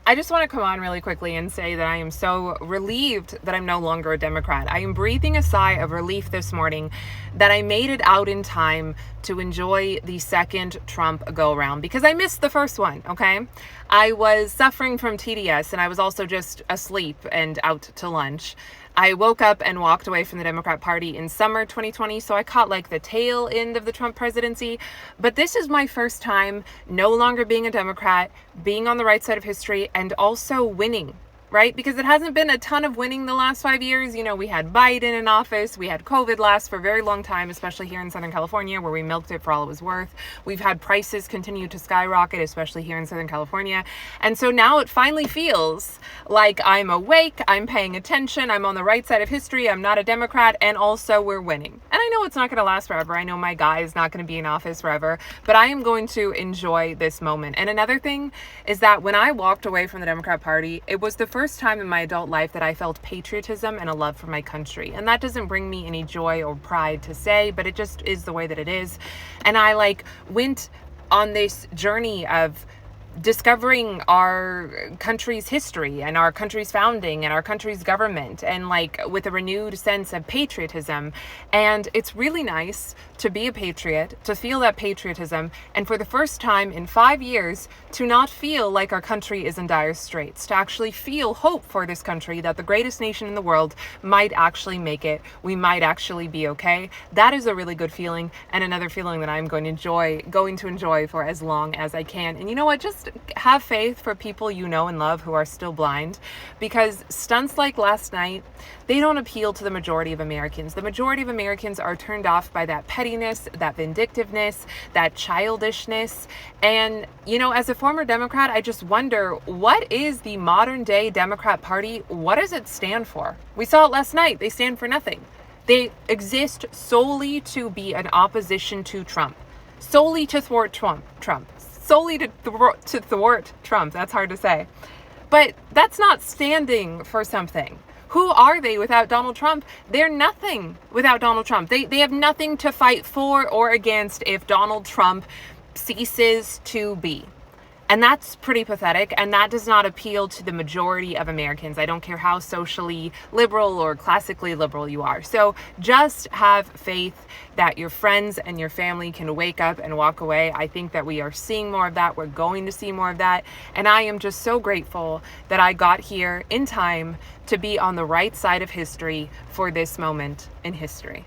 I just want to come on really quickly and say that I am so relieved that I'm no longer a Democrat. I am breathing a sigh of relief this morning that I made it out in time to enjoy the second Trump go-around because I missed the first one, okay? I was suffering from TDS and I was also just asleep and out to lunch. I woke up and walked away from the Democrat Party in summer 2020, so I caught like the tail end of the Trump presidency. But this is my first time no longer being a Democrat, being on the right side of history, and also winning, right? Because it hasn't been a ton of winning the last 5 years. You know, we had Biden in office, we had COVID last for a very long time, especially here in Southern California, where we milked it for all it was worth. We've had prices continue to skyrocket, especially here in Southern California. And so now it finally feels like I'm awake, I'm paying attention, I'm on the right side of history, I'm not a Democrat, and also we're winning. And I know it's not going to last forever. I know my guy is not going to be in office forever, but I am going to enjoy this moment. And another thing is that when I walked away from the Democrat Party, it was the first time in my adult life that I felt patriotism and a love for my country. And that doesn't bring me any joy or pride to say, but it just is the way that it is. And I went on this journey of discovering our country's history and our country's founding and our country's government, and with a renewed sense of patriotism. And it's really nice to be a patriot, to feel that patriotism, and for the first time in 5 years to not feel like our country is in dire straits, to actually feel hope for this country, that the greatest nation in the world might actually make it, we might actually be okay. That is a really good feeling, and another feeling that I'm going to enjoy for as long as I can. And you know what, just have faith for people you know and love who are still blind, because stunts like last night, they don't appeal to the majority of Americans. The majority of Americans are turned off by that pettiness, that vindictiveness, that childishness. And, you know, as a former Democrat, I just wonder, what is the modern day Democrat Party? What does it stand for? We saw it last night. They stand for nothing. They exist solely to be an opposition to Trump, solely to thwart Trump, solely to thwart Trump. That's hard to say. But that's not standing for something. Who are they without Donald Trump? They're nothing without Donald Trump. They have nothing to fight for or against if Donald Trump ceases to be. And that's pretty pathetic, and that does not appeal to the majority of Americans. I don't care how socially liberal or classically liberal you are. So just have faith that your friends and your family can wake up and walk away. I think that we are seeing more of that. We're going to see more of that. And I am just so grateful that I got here in time to be on the right side of history for this moment in history.